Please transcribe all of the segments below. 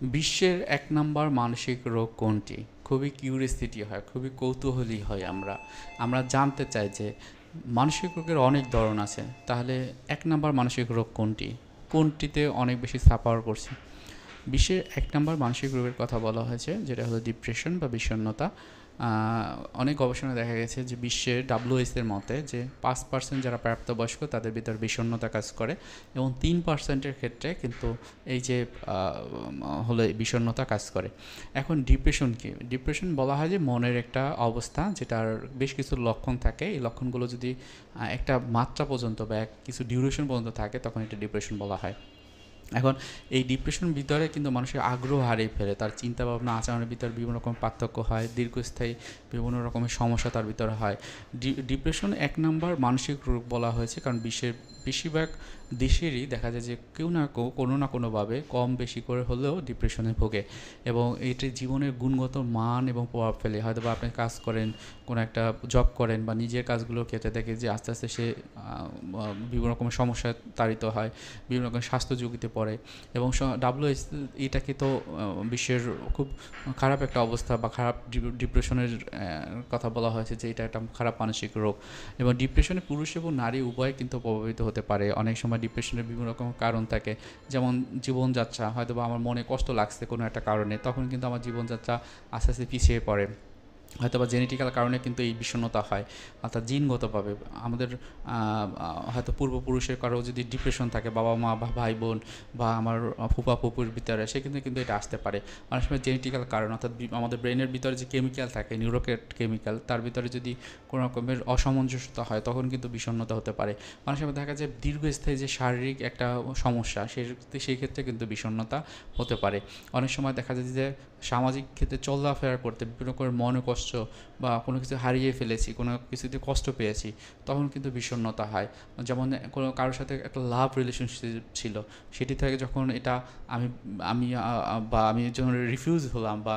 বিশ্বের ১ নাম্বার মানসিক রোগ কোনটি? খুবই কিউরিওসিটি হয়, খুবই কৌতূহলী হই আমরা। আমরা জানতে চাই যে মানসিক রোগের অনেক ধরন আছে। তাহলে ১ নাম্বার মানসিক রোগ কোনটি? কোনটিতে অনেক বেশি সাফার করছি? বিশ্বের ১ নাম্বার মানসিক রোগের কথা বলা হয়েছে যেটা হলো ডিপ্রেশন বা বিষণ্ণতা। অনেক গবেষণায় দেখা গেছে যে বিশ্বের WHO এর মতে যে ৫% যারা প্রাপ্তবয়স্ক তাদের ভিতর বিষণ্ণতা কাজ করে এবং ৩%-এর ক্ষেত্রে কিন্তু এই যে হলো বিষণ্ণতা কাজ করে। এখন ডিপ্রেশন কী? ডিপ্রেশন বলা হয় যে মনের একটা অবস্থা যেটার বেশ কিছু লক্ষণ থাকে। এই লক্ষণগুলো যদি একটা মাত্রা পর্যন্ত বা কিছু ডিউরেশন পর্যন্ত থাকে তখন এটা ডিপ্রেশন বলা হয়। এখন এই ডিপ্রেশনের ভিতরে কিন্তু মানুষের আগ্রহ হারিয়ে ফেলে, তার চিন্তাভাবনা আচরণের ভিতরে বিভিন্ন রকম পার্থক্য হয়, দীর্ঘস্থায়ী বিভিন্ন রকমের সমস্যা তার ভিতরে হয়। ডিপ্রেশন ১ নাম্বার মানসিক রোগ বলা হয়েছে কারণ বিশ্বের বেশিরভাগ দেশেরই দেখা যায় যে কেউ না কেউ কোনো না কোনোভাবে কম বেশি করে হলেও ডিপ্রেশনে ভোগে এবং এটি জীবনের গুণগত মান এবং প্রভাব ফেলে। হয়তো বা আপনি কাজ করেন, কোনো একটা জব করেন বা নিজের কাজগুলোর ক্ষেত্রে দেখে যে আস্তে আস্তে সে বিভিন্ন রকমের সমস্যায় তাড়িত হয়, বিভিন্ন রকম স্বাস্থ্য ঝুঁকিতে পড়ে এবং WHO এটাকে তো বিশ্বের খুব খারাপ একটা অবস্থা বা খারাপ ডিপ্রেশনের কথা বলা হয়েছে যে এটা একটা খারাপ মানসিক রোগ এবং ডিপ্রেশনে পুরুষ এবং নারী উভয় কিন্তু প্রভাবিত হতে পারে। অনেক সময় ডিপ্রেশনের বিভিন্ন রকম কারণ থাকে, যেমন জীবনযাত্রা, হয়তো বা আমার মনে কষ্ট লাগছে কোনো একটা কারণে, তখন কিন্তু আমার জীবনযাত্রা আস্তে আস্তে পিছিয়ে পড়ে। হয়তোবা জেনেটিক্যাল কারণে কিন্তু এই বিষণ্ণতা হয়, অর্থাৎ জিনগতভাবে আমাদের হয়তো পূর্বপুরুষের কারো যদি ডিপ্রেশন থাকে, বাবা মা বা ভাই বোন বা আমার ফুপা ফুপুর ভিতরে, সে কিন্তু এটা আসতে পারে। অনেক সময় জেনেটিক্যাল কারণ, অর্থাৎ আমাদের ব্রেনের ভিতরে যে কেমিক্যাল থাকে, নিউরোকেট কেমিক্যাল, তার ভিতরে যদি কোনো রকমের অসামঞ্জস্যতা হয় তখন কিন্তু বিষণ্ণতা হতে পারে। অনেক সময় দেখা যায় দীর্ঘস্থায়ী যে শারীরিক একটা সমস্যা, সেই ক্ষেত্রে কিন্তু বিষণ্ণতা হতে পারে। অনেক সময় দেখা যায় যে সামাজিক ক্ষেত্রে চলাফেরা করতে বিভিন্ন করে মনে কষ্ট বা কোনো কিছু হারিয়ে ফেলেছি, কোনো কিছুতে কষ্ট পেয়েছি, তখন কিন্তু বিষণ্ণতা হয়। যেমন কোনো কারোর সাথে একটা লাভ রিলেশনশিপ ছিল, সেটি থেকে যখন এটা আমি আমি বা আমি যখন রিফিউজ হলাম বা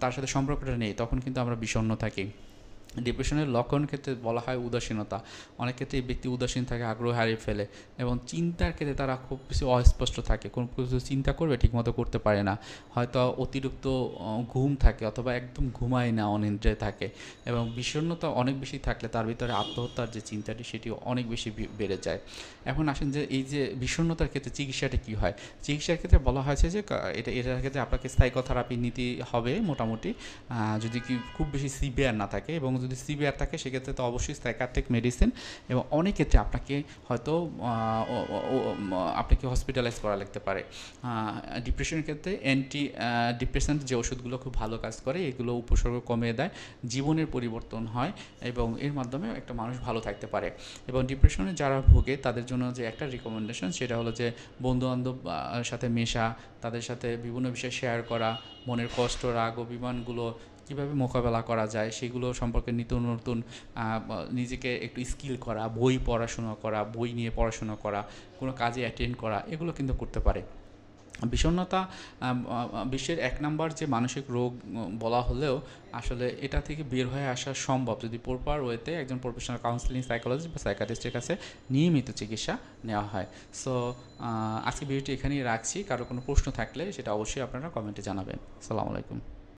তার সাথে সম্পর্কটা নেই, তখন কিন্তু আমরা বিষণ্ণ থাকি। ডিপ্রেশনের লক্ষণ ক্ষেত্রে বলা হয় উদাসীনতা। অনেক ক্ষেত্রে এই ব্যক্তি উদাসীন থাকে, আগ্রহ হারিয়ে ফেলে এবং চিন্তার ক্ষেত্রে তারা খুব বেশি অস্পষ্ট থাকে, কোনো কিছু চিন্তা করবে ঠিকমতো করতে পারে না, হয়তো অতিরিক্ত ঘুম থাকে অথবা একদম ঘুমায় না, অনিদ্রায় থাকে এবং বিষণ্ণতা অনেক বেশি থাকলে তার ভিতরে আত্মহত্যার যে চিন্তাটি সেটি অনেক বেশি বেড়ে যায়। এখন আসেন যে এই যে বিষণ্ণতার ক্ষেত্রে চিকিৎসাটা কী হয়? চিকিৎসার ক্ষেত্রে বলা হয়েছে যে এটার ক্ষেত্রে আপনাকে সাইকোথেরাপি নিতে হবে মোটামুটি, যদি কি খুব বেশি সিভিয়ার না থাকে, এবং যদি সিভিয়ার থাকে সেক্ষেত্রে তো অবশ্যই সাইকিয়াট্রিক মেডিসিন, এবং অনেক ক্ষেত্রে আপনাকে হয়তো আপনাকে হসপিটালাইজ করা লাগতে পারে। ডিপ্রেশনের ক্ষেত্রে অ্যান্টি ডিপ্রেশান্ট যে ওষুধগুলো খুব ভালো কাজ করে, এগুলো উপসর্গ কমিয়ে দেয়, জীবনের পরিবর্তন হয় এবং এর মাধ্যমে একটা মানুষ ভালো থাকতে পারে। এবং ডিপ্রেশনে যারা ভোগে তাদের জন্য যে একটা রিকমেন্ডেশন, সেটা হলো যে বন্ধুবান্ধব সাথে মেশা, তাদের সাথে বিভিন্ন বিষয় শেয়ার করা, মনের কষ্ট, রাগ, অভিমানগুলো কীভাবে মোকাবেলা করা যায় সেগুলো সম্পর্কে নিত্য নতুন নিজেকে একটু স্কিল করা, বই পড়াশোনা করা, বই নিয়ে পড়াশোনা করা, কোনো কাজে অ্যাটেন্ড করা, এগুলো কিন্তু করতে পারে। বিষণ্ণতা বিশ্বের ১ নাম্বার যে মানসিক রোগ বলা হলেও আসলে এটা থেকে বের হয়ে আসা সম্ভব যদি প্রপার ওয়েতে একজন প্রফেশনাল কাউন্সিলিং সাইকোলজিস্ট বা সাইকিয়াট্রিস্টের কাছে নিয়মিত চিকিৎসা নেওয়া হয়। সো আজকে ভিডিওটি এখানেই রাখছি। কারো কোনো প্রশ্ন থাকলে সেটা অবশ্যই আপনারা কমেন্টে জানাবেন। আসসালামু আলাইকুম।